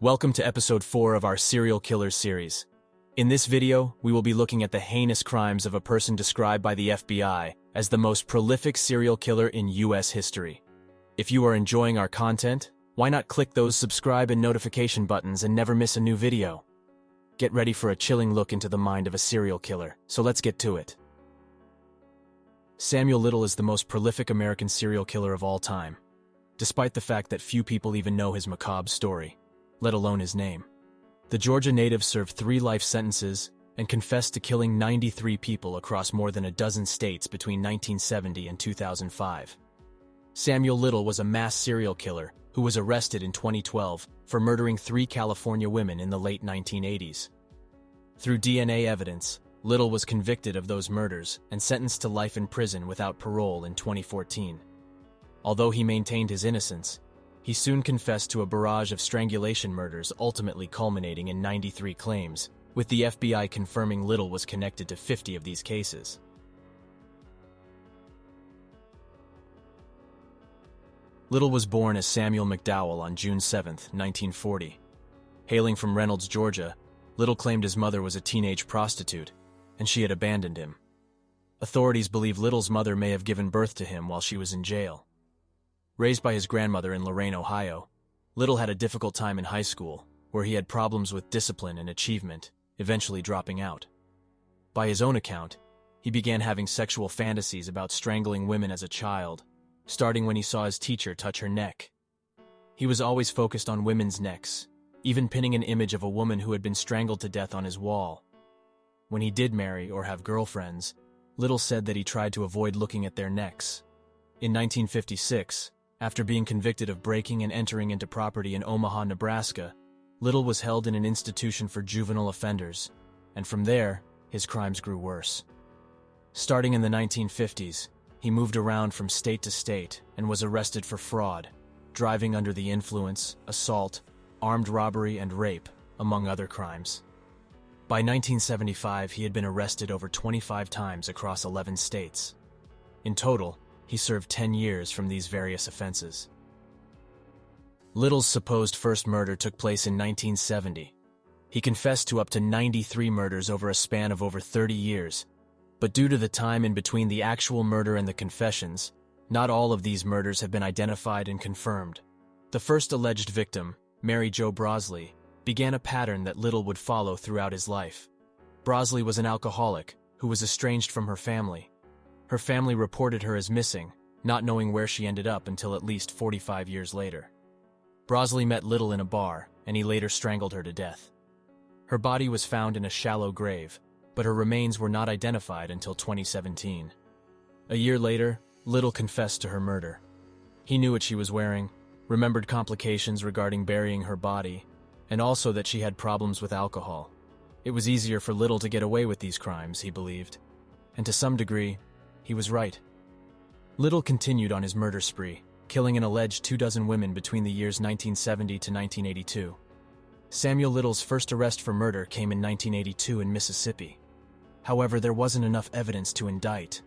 Welcome to episode 4 of our serial killers series. In this video, we will be looking at the heinous crimes of a person described by the FBI as the most prolific serial killer in US history. If you are enjoying our content, why not click those subscribe and notification buttons and never miss a new video? Get ready for a chilling look into the mind of a serial killer, so let's get to it. Samuel Little is the most prolific American serial killer of all time, despite the fact that few people even know his macabre story, let alone his name. The Georgia native served 3 life sentences and confessed to killing 93 people across more than a dozen states between 1970 and 2005. Samuel Little was a mass serial killer who was arrested in 2012 for murdering 3 California women in the late 1980s. Through DNA evidence, Little was convicted of those murders and sentenced to life in prison without parole in 2014. Although he maintained his innocence, he soon confessed to a barrage of strangulation murders, ultimately culminating in 93 claims, with the FBI confirming Little was connected to 50 of these cases. Little was born as Samuel McDowell on June 7, 1940. Hailing from Reynolds, Georgia, Little claimed his mother was a teenage prostitute, and she had abandoned him. Authorities believe Little's mother may have given birth to him while she was in jail. Raised by his grandmother in Lorain, Ohio, Little had a difficult time in high school, where he had problems with discipline and achievement, eventually dropping out. By his own account, he began having sexual fantasies about strangling women as a child, starting when he saw his teacher touch her neck. He was always focused on women's necks, even pinning an image of a woman who had been strangled to death on his wall. When he did marry or have girlfriends, Little said that he tried to avoid looking at their necks. In 1956, after being convicted of breaking and entering into property in Omaha, Nebraska, Little was held in an institution for juvenile offenders, and from there, his crimes grew worse. Starting in the 1950s, he moved around from state to state and was arrested for fraud, driving under the influence, assault, armed robbery, and rape, among other crimes. By 1975, he had been arrested over 25 times across 11 states. In total, he served 10 years from these various offenses. Little's supposed first murder took place in 1970. He confessed to up to 93 murders over a span of over 30 years, but due to the time in between the actual murder and the confessions, not all of these murders have been identified and confirmed. The first alleged victim, Mary Jo Brosley, began a pattern that Little would follow throughout his life. Brosley was an alcoholic who was estranged from her family. Her family reported her as missing, not knowing where she ended up until at least 45 years later. Brosley met Little in a bar, and he later strangled her to death. Her body was found in a shallow grave, but her remains were not identified until 2017. A year later, Little confessed to her murder. He knew what she was wearing, remembered complications regarding burying her body, and also that she had problems with alcohol. It was easier for Little to get away with these crimes, he believed, and to some degree, he was right. Little continued on his murder spree, killing an alleged 24 women between the years 1970 to 1982. Samuel Little's first arrest for murder came in 1982 in Mississippi. However, there wasn't enough evidence to indict.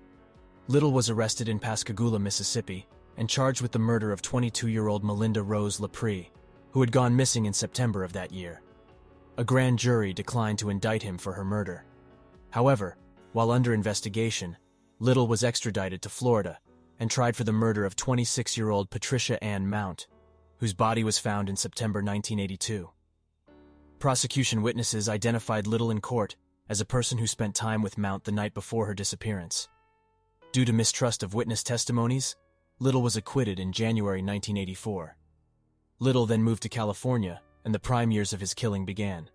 Little was arrested in Pascagoula, Mississippi, and charged with the murder of 22-year-old Melinda Rose LaPree, who had gone missing in September of that year. A grand jury declined to indict him for her murder. However, while under investigation, Little was extradited to Florida and tried for the murder of 26-year-old Patricia Ann Mount, whose body was found in September 1982. Prosecution witnesses identified Little in court as a person who spent time with Mount the night before her disappearance. Due to mistrust of witness testimonies, Little was acquitted in January 1984. Little then moved to California, and the prime years of his killing began.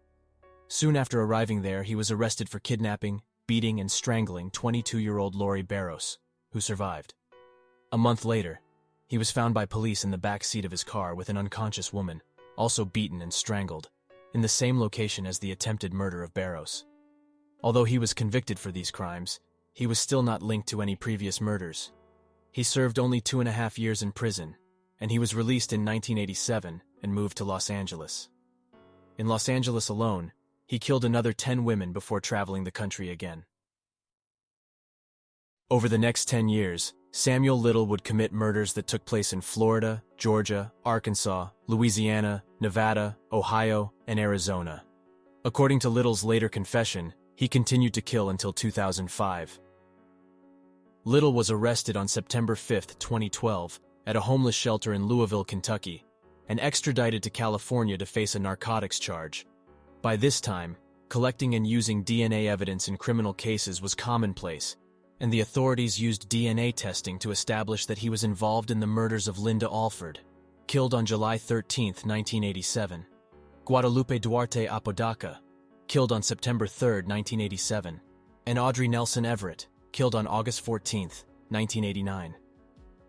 Soon after arriving there, he was arrested for kidnapping, beating, and strangling 22-year-old Lori Barros, who survived. A month later, he was found by police in the back seat of his car with an unconscious woman, also beaten and strangled, in the same location as the attempted murder of Barros. Although he was convicted for these crimes, he was still not linked to any previous murders. He served only 2.5 years in prison, and he was released in 1987 and moved to Los Angeles. In Los Angeles alone, he killed another 10 women before traveling the country again. Over the next 10 years, Samuel Little would commit murders that took place in Florida, Georgia, Arkansas, Louisiana, Nevada, Ohio, and Arizona. According to Little's later confession, he continued to kill until 2005. Little was arrested on September 5, 2012, at a homeless shelter in Louisville, Kentucky, and extradited to California to face a narcotics charge. By this time, collecting and using DNA evidence in criminal cases was commonplace, and the authorities used DNA testing to establish that he was involved in the murders of Linda Alford, killed on July 13, 1987, Guadalupe Duarte Apodaca, killed on September 3, 1987, and Audrey Nelson Everett, killed on August 14, 1989.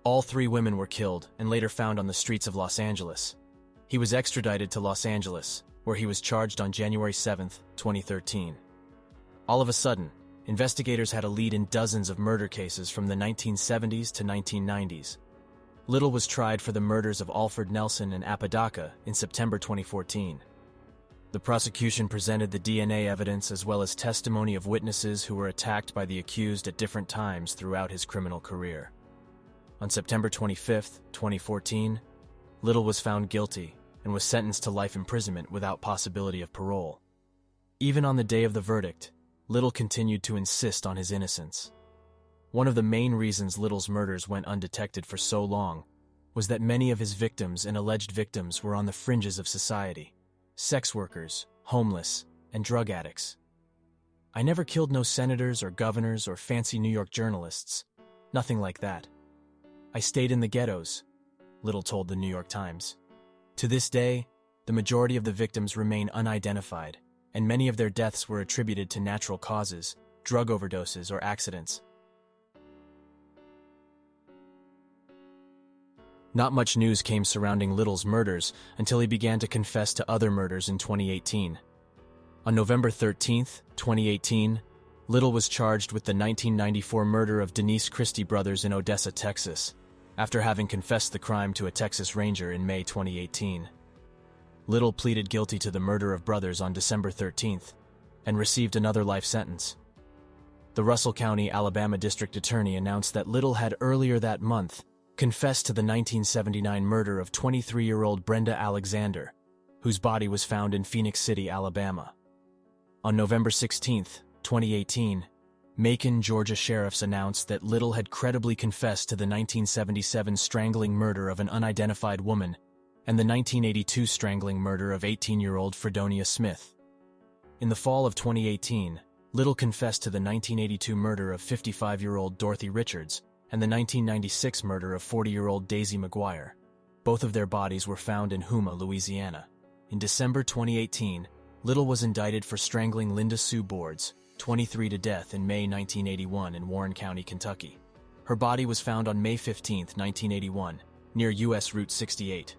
All three women were killed and later found on the streets of Los Angeles. He was extradited to Los Angeles, where he was charged on January 7, 2013. All of a sudden, investigators had a lead in dozens of murder cases from the 1970s to 1990s. Little was tried for the murders of Alford Nelson and Apodaca in September 2014. The prosecution presented the DNA evidence as well as testimony of witnesses who were attacked by the accused at different times throughout his criminal career. On September 25, 2014, Little was found guilty and was sentenced to life imprisonment without possibility of parole. Even on the day of the verdict, Little continued to insist on his innocence. One of the main reasons Little's murders went undetected for so long was that many of his victims and alleged victims were on the fringes of society: sex workers, homeless, and drug addicts. "I never killed no senators or governors or fancy New York journalists. Nothing like that. I stayed in the ghettos," Little told the New York Times. To this day, the majority of the victims remain unidentified, and many of their deaths were attributed to natural causes, drug overdoses, or accidents. Not much news came surrounding Little's murders until he began to confess to other murders in 2018. On November 13, 2018, Little was charged with the 1994 murder of Denise Christie brothers in Odessa, Texas, after having confessed the crime to a Texas Ranger in May 2018. Little pleaded guilty to the murder of brothers on December 13th and received another life sentence. The Russell County, Alabama District Attorney announced that Little had earlier that month confessed to the 1979 murder of 23-year-old Brenda Alexander, whose body was found in Phoenix City, Alabama. On November 16, 2018, Macon, Georgia sheriffs announced that Little had credibly confessed to the 1977 strangling murder of an unidentified woman and the 1982 strangling murder of 18-year-old Fredonia Smith. In the fall of 2018, Little confessed to the 1982 murder of 55-year-old Dorothy Richards and the 1996 murder of 40-year-old Daisy McGuire. Both of their bodies were found in Houma, Louisiana. In December 2018, Little was indicted for strangling Linda Sue Boards, 23, to death in May 1981 in Warren County, Kentucky. Her body was found on May 15, 1981, near U.S. Route 68.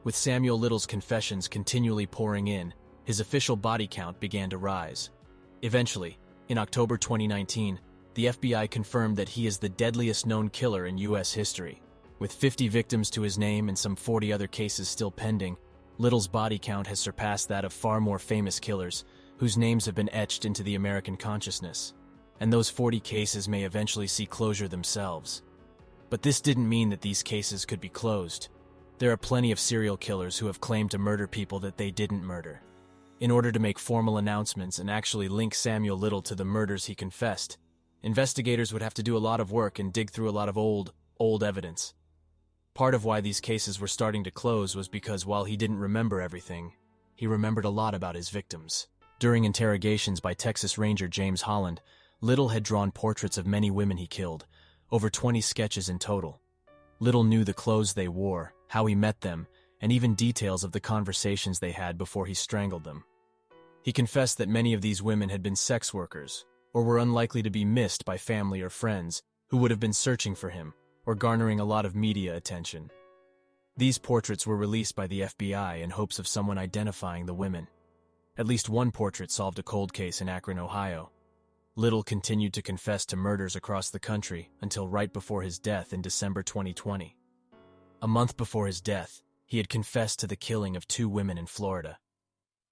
With Samuel Little's confessions continually pouring in, his official body count began to rise. Eventually, in October 2019, the FBI confirmed that he is the deadliest known killer in U.S. history. With 50 victims to his name and some 40 other cases still pending, Little's body count has surpassed that of far more famous killers, whose names have been etched into the American consciousness. And those 40 cases may eventually see closure themselves. But this didn't mean that these cases could be closed. There are plenty of serial killers who have claimed to murder people that they didn't murder. In order to make formal announcements and actually link Samuel Little to the murders he confessed, investigators would have to do a lot of work and dig through a lot of old evidence. Part of why these cases were starting to close was because while he didn't remember everything, he remembered a lot about his victims. During interrogations by Texas Ranger James Holland, Little had drawn portraits of many women he killed, over 20 sketches in total. Little knew the clothes they wore, how he met them, and even details of the conversations they had before he strangled them. He confessed that many of these women had been sex workers, or were unlikely to be missed by family or friends who would have been searching for him or garnering a lot of media attention. These portraits were released by the FBI in hopes of someone identifying the women. At least one portrait solved a cold case in Akron, Ohio. Little continued to confess to murders across the country until right before his death in December 2020. A month before his death, he had confessed to the killing of 2 women in Florida.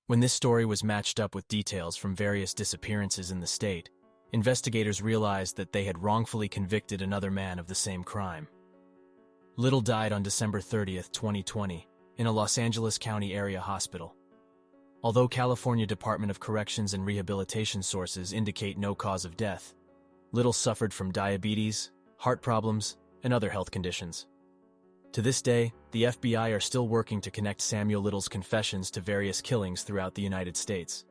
When this story was matched up with details from various disappearances in the state, investigators realized that they had wrongfully convicted another man of the same crime. Little died on December 30th, 2020, in a Los Angeles County area hospital. Although California Department of Corrections and Rehabilitation sources indicate no cause of death, Little suffered from diabetes, heart problems, and other health conditions. To this day, the FBI are still working to connect Samuel Little's confessions to various killings throughout the United States.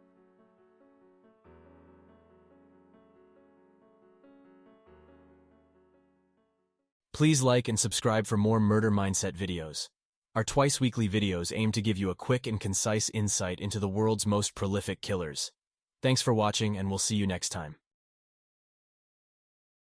Please like and subscribe for more murder mindset videos. Our twice-weekly videos aim to give you a quick and concise insight into the world's most prolific killers. Thanks for watching, and we'll see you next time.